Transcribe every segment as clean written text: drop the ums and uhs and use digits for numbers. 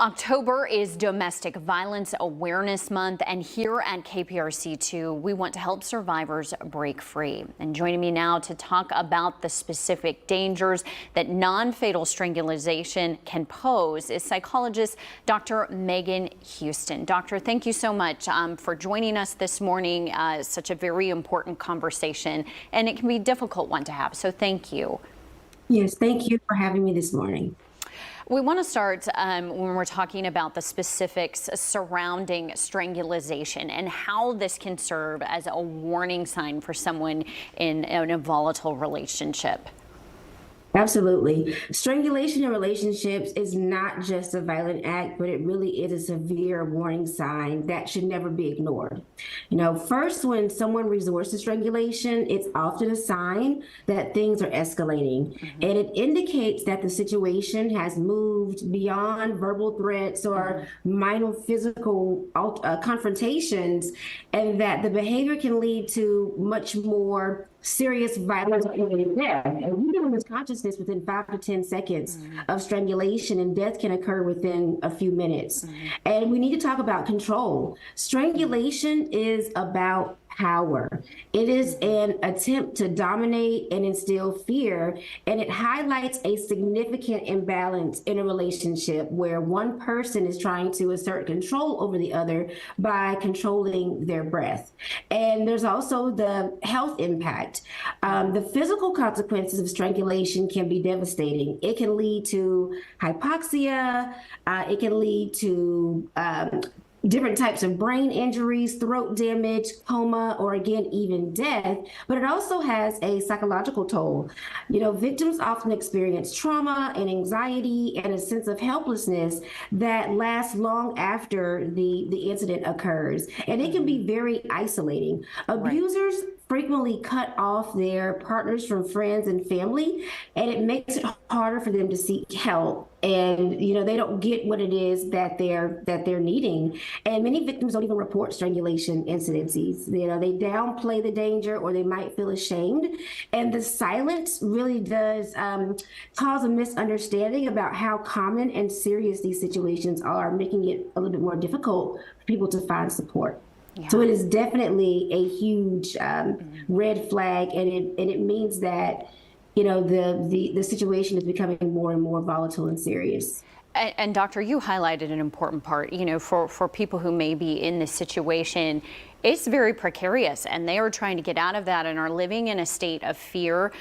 October is Domestic Violence Awareness Month, and here at KPRC2, we want to help survivors break free. And joining me now to talk about the specific dangers that non-fatal strangulation can pose is psychologist Dr. Megan Houston. Doctor, thank you so much for joining us this morning. Such a very important conversation, and it can be a difficult one to have, so thank you. Yes, thank you for having me this morning. We want to start when we're talking about the specifics surrounding strangulation and how this can serve as a warning sign for someone in a volatile relationship. Absolutely. Strangulation in relationships is not just a violent act, but it really is a severe warning sign that should never be ignored. First, when someone resorts to strangulation, it's often a sign that things are escalating. And it indicates that the situation has moved beyond verbal threats or minor physical confrontations, and that the behavior can lead to much more serious violence or even death. And we can lose consciousness within 5 to 10 seconds of strangulation, and death can occur within a few minutes. And we need to talk about control. Strangulation is about power. It is an attempt to dominate and instill fear, and it highlights a significant imbalance in a relationship where one person is trying to assert control over the other by controlling their breath. And there's also the health impact. The physical consequences of strangulation can be devastating. It can lead to hypoxia. It can lead to different types of brain injuries, throat damage, coma, or again, even death. But it also has a psychological toll. Victims often experience trauma and anxiety and a sense of helplessness that lasts long after the incident occurs. And it can be very isolating. Abusers frequently cut off their partners from friends and family, and it makes it harder for them to seek help. And they don't get what it is that they're needing. And many victims don't even report strangulation incidences. They downplay the danger, or they might feel ashamed. And the silence really does cause a misunderstanding about how common and serious these situations are, making it a little bit more difficult for people to find support. Yeah. So it is definitely a huge red flag, and it means that the situation is becoming more and more volatile and serious. And doctor, you highlighted an important part. For people who may be in this situation, it's very precarious, and they are trying to get out of that and are living in a state of fear.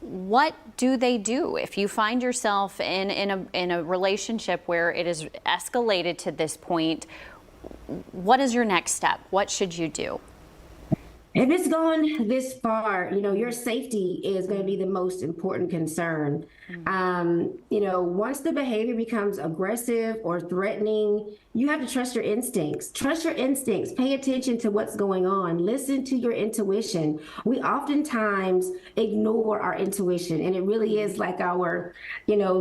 What do they do if you find yourself in a relationship where it is escalated to this point? What is your next step? What should you do? If it's gone this far, your safety is going to be the most important concern. Once the behavior becomes aggressive or threatening, you have to trust your instincts. Trust your instincts. Pay attention to what's going on. Listen to your intuition. We oftentimes ignore our intuition, and it really is like our,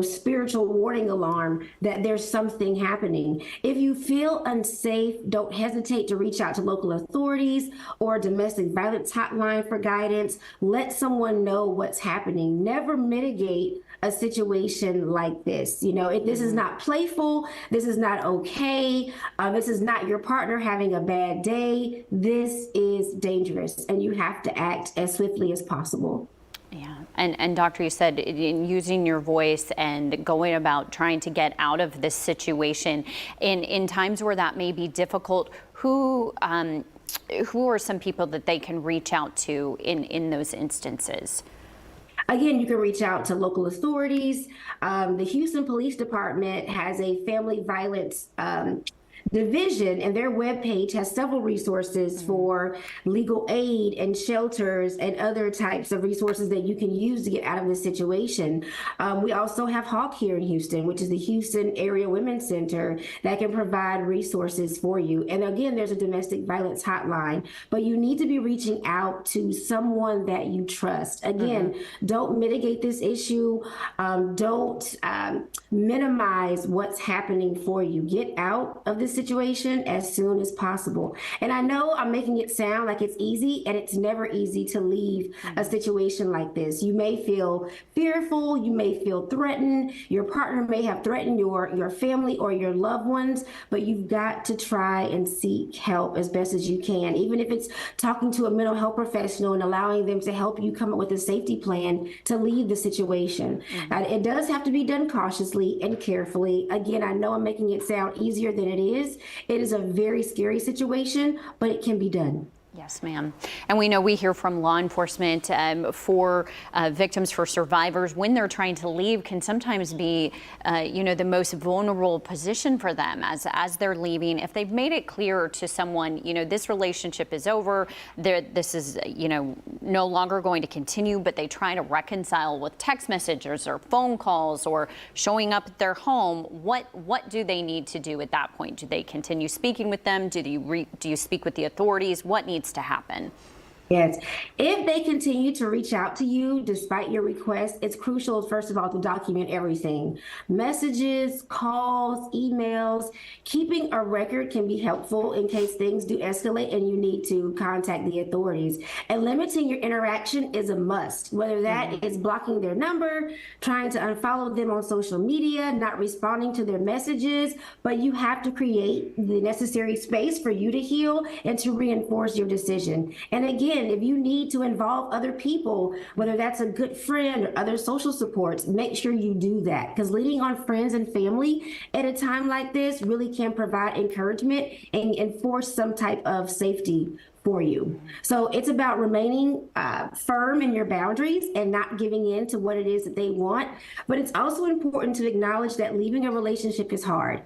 spiritual warning alarm that there's something happening. If you feel unsafe, don't hesitate to reach out to local authorities or domestic violence hotline for guidance. Let someone know what's happening. Never mitigate a situation like this. This is not playful. This is not okay. This is not your partner having a bad day. This is dangerous, and you have to act as swiftly as possible. Yeah. And doctor, you said in using your voice and going about trying to get out of this situation in times where that may be difficult, who are some people that they can reach out to in those instances? Again, you can reach out to local authorities. The Houston Police Department has a family violence division, and their webpage has several resources for legal aid and shelters and other types of resources that you can use to get out of this situation. We also have HAWK here in Houston, which is the Houston Area Women's Center, that can provide resources for you. And again, there's a domestic violence hotline, but you need to be reaching out to someone that you trust. Again, don't mitigate this issue. Don't minimize what's happening for you. Get out of this this situation as soon as possible. And I know I'm making it sound like it's easy, and it's never easy to leave a situation like this. You may feel fearful, you may feel threatened, your partner may have threatened your family or your loved ones, but you've got to try and seek help as best as you can, even if it's talking to a mental health professional and allowing them to help you come up with a safety plan to leave the situation. It does have to be done cautiously and carefully. Again, I know I'm making it sound easier than it is. It is a very scary situation, but it can be done. Yes, ma'am. And we know we hear from law enforcement for victims, for survivors, when they're trying to leave can sometimes be, the most vulnerable position for them as they're leaving. If they've made it clear to someone, this relationship is over, this is, no longer going to continue, but they try to reconcile with text messages or phone calls or showing up at their home, what do they need to do at that point? Do they continue speaking with them? Do you speak with the authorities? What needs to happen? Yes. If they continue to reach out to you despite your request, it's crucial, first of all, to document everything. Messages, calls, emails. Keeping a record can be helpful in case things do escalate and you need to contact the authorities. And limiting your interaction is a must, whether that is blocking their number, trying to unfollow them on social media, not responding to their messages, but you have to create the necessary space for you to heal and to reinforce your decision. And again, if you need to involve other people, whether that's a good friend or other social supports, make sure you do that, because leaning on friends and family at a time like this really can provide encouragement and enforce some type of safety for you. So it's about remaining firm in your boundaries and not giving in to what it is that they want. But it's also important to acknowledge that leaving a relationship is hard.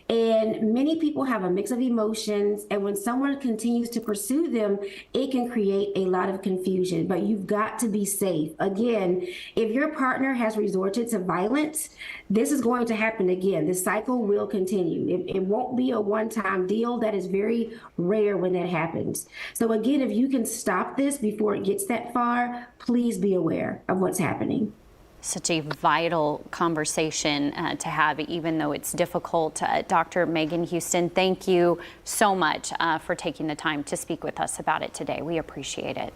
And many people have a mix of emotions. And when someone continues to pursue them, it can create a lot of confusion. But you've got to be safe. Again, if your partner has resorted to violence, this is going to happen again. The cycle will continue. It won't be a one-time deal. That is very rare when that happens. So again, if you can stop this before it gets that far, please be aware of what's happening. Such a vital conversation to have, even though it's difficult. Dr. Megan Houston, thank you so much for taking the time to speak with us about it today. We appreciate it.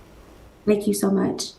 Thank you so much.